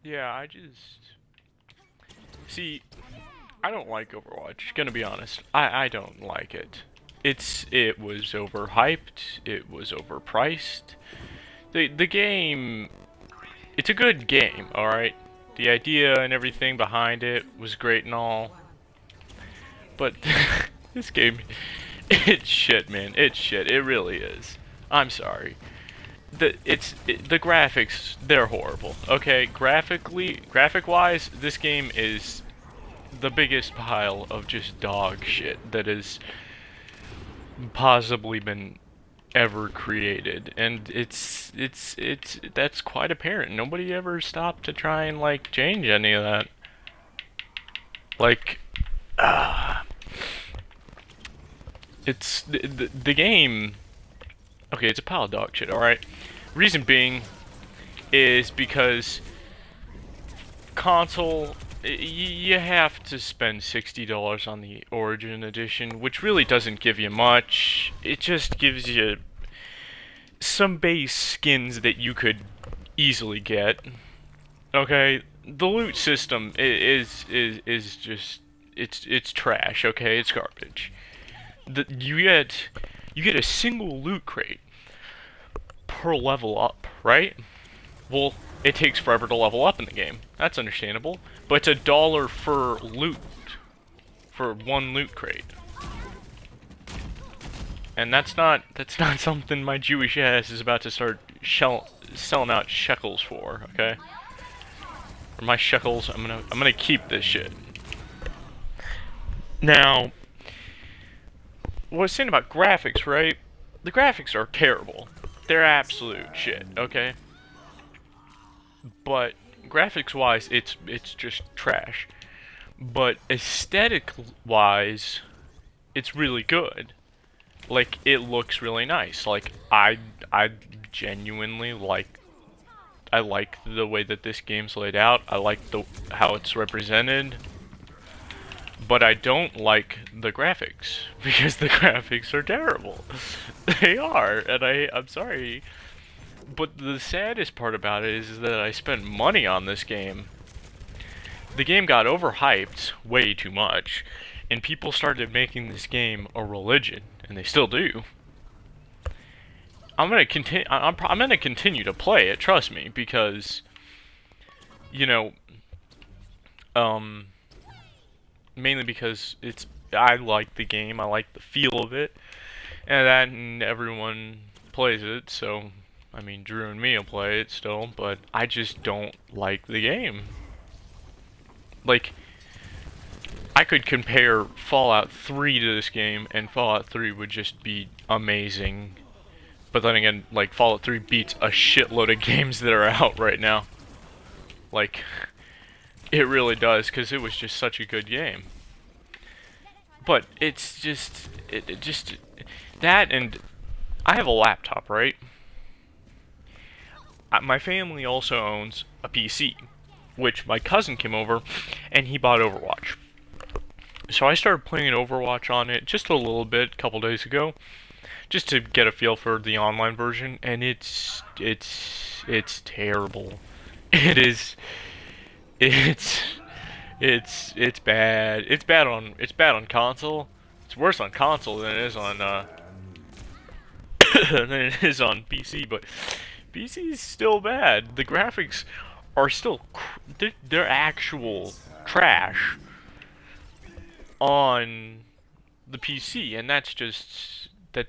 Yeah, see, I don't like Overwatch, gonna be honest. I don't like it. It was overhyped, it was overpriced. The game, it's a good game, alright? The idea and everything behind it was great and all. But this game, it's shit, man. It's shit. It really is. I'm sorry. The graphics, they're horrible. Okay, graphic wise, this game is the biggest pile of just dog shit that has possibly been ever created, and it's that's quite apparent. Nobody ever stopped to try and like change any of that. Like, it's the game. Okay, it's a pile of dog shit. All right. Reason being is because console, you have to spend $60 on the Origin Edition, which really doesn't give you much. It just gives you some base skins that you could easily get. Okay, the loot system is just it's trash. Okay, it's garbage. You get a single loot crate per level up, right? Well, it takes forever to level up in the game. That's understandable. But it's $1 for loot. For one loot crate. And that's not something my Jewish ass is about to start selling out shekels for, okay? For my shekels, I'm gonna keep this shit. Now, what I was saying about graphics, right? The graphics are terrible. They're absolute shit, okay? But graphics-wise, it's just trash. But aesthetic-wise, it's really good. Like, it looks really nice. Like, I genuinely like the way that this game's laid out. I like how it's represented. But I don't like the graphics, because the graphics are terrible. They are, and I'm sorry. But the saddest part about it is that I spent money on this game. The game got overhyped way too much, and people started making this game a religion, and they still do. I'm gonna continue to play it, trust me, because, you know, mainly because I like the game, I like the feel of it, and everyone plays it, so, I mean, Drew and me will play it still, but I just don't like the game. Like, I could compare Fallout 3 to this game, and Fallout 3 would just be amazing. But then again, like, Fallout 3 beats a shitload of games that are out right now. Like, it really does, because it was just such a good game. But it's just, that, and I have a laptop, right? My family also owns a PC, which my cousin came over, and he bought Overwatch. So I started playing Overwatch on it just a little bit, a couple days ago, just to get a feel for the online version, and it's terrible. It's bad. It's bad on console. It's worse on console than it is on than it is on PC, but PC's still bad. The graphics are still they're actual trash on the PC, and that's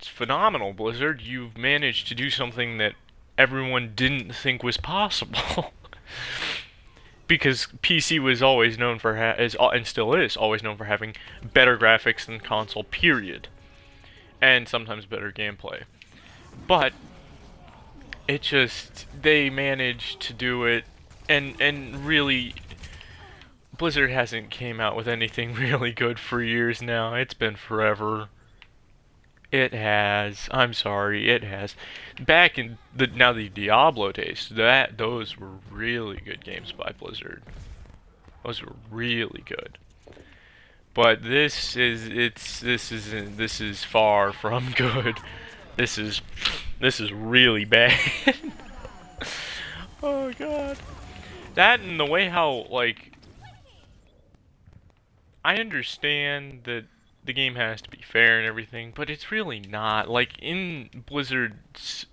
phenomenal, Blizzard. You've managed to do something that everyone didn't think was possible. Because PC was always known for and still is always known for having better graphics than console, period, and sometimes better gameplay. But it just, they managed to do it, and really, Blizzard hasn't came out with anything really good for years now. It's been forever. It has. I'm sorry, it has. Back in the Diablo days, those were really good games by Blizzard. Those were really good. But this is far from good. This is really bad. Oh god. that and the way how, like, I understand that the game has to be fair and everything, but it's really not. Like, in Blizzard's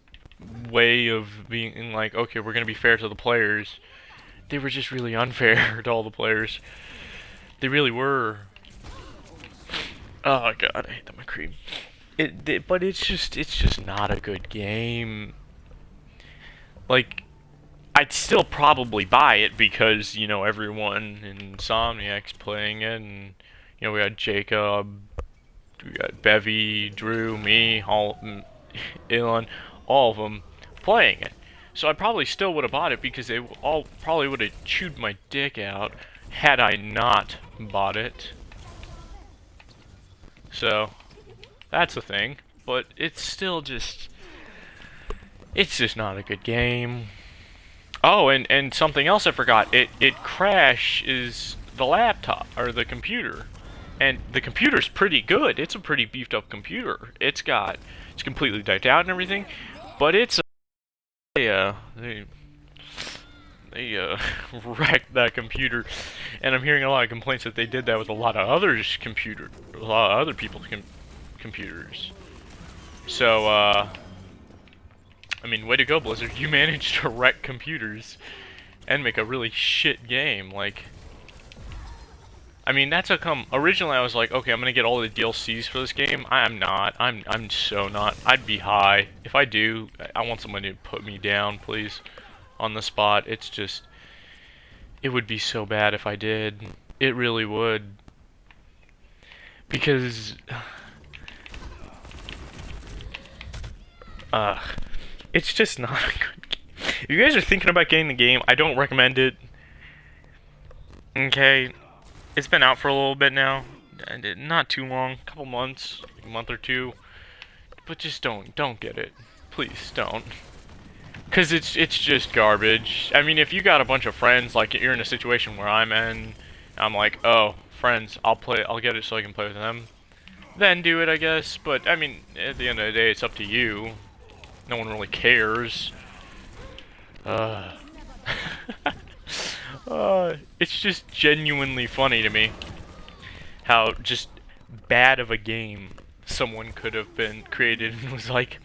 way of being like, okay, we're gonna be fair to the players, they were just really unfair to all the players. They really were. Oh god, I hate that McCree. But it's just not a good game. Like, I'd still probably buy it because, you know, everyone in Insomniac's playing it, and, you know, we got Jacob, we got Bevy, Drew, me, Elon, all of them playing it. So I probably still would have bought it because they all probably would have chewed my dick out had I not bought it. So, that's a thing, but it's still just, it's just not a good game. Oh, and something else I forgot. It crashes the laptop or the computer, and the computer's pretty good. It's a pretty beefed up computer. It's completely decked out and everything, but it's they wrecked that computer, and I'm hearing a lot of complaints that they did that with a lot of other people's computers. So I mean, way to go, Blizzard. You managed to wreck computers and make a really shit game. Like, I mean, that's originally I was like, okay, I'm gonna get all the DLCs for this game. I'm not. I'm so not. I'd be high. If I do, I want someone to put me down, please, on the spot. It's just, it would be so bad if I did. It really would. Because, it's just not a good game. If you guys are thinking about getting the game, I don't recommend it. Okay, it's been out for a little bit now, not too long, a couple months, a month or two. But just don't get it, please don't. Cause it's just garbage. I mean, if you got a bunch of friends, like you're in a situation where I'm in, I'm like, oh, friends, I'll get it so I can play with them. Then do it, I guess. But I mean, at the end of the day, it's up to you. No one really cares. It's just genuinely funny to me how just bad of a game someone could have been created and was like,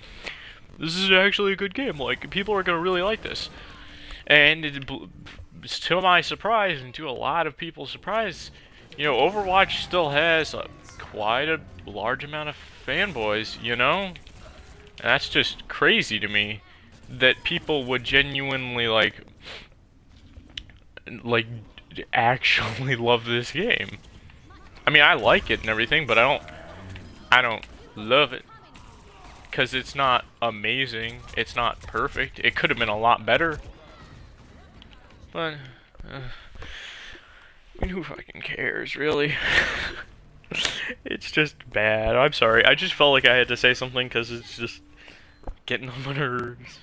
this is actually a good game, like, people are gonna really like this. And to my surprise, and to a lot of people's surprise, you know, Overwatch still has quite a large amount of fanboys, you know? And that's just crazy to me, that people would genuinely, like actually love this game. I mean, I like it and everything, but I don't love it. Because it's not amazing, it's not perfect, it could have been a lot better. But, I mean, who fucking cares, really? It's just bad. I'm sorry, I just felt like I had to say something because it's just getting on my nerves.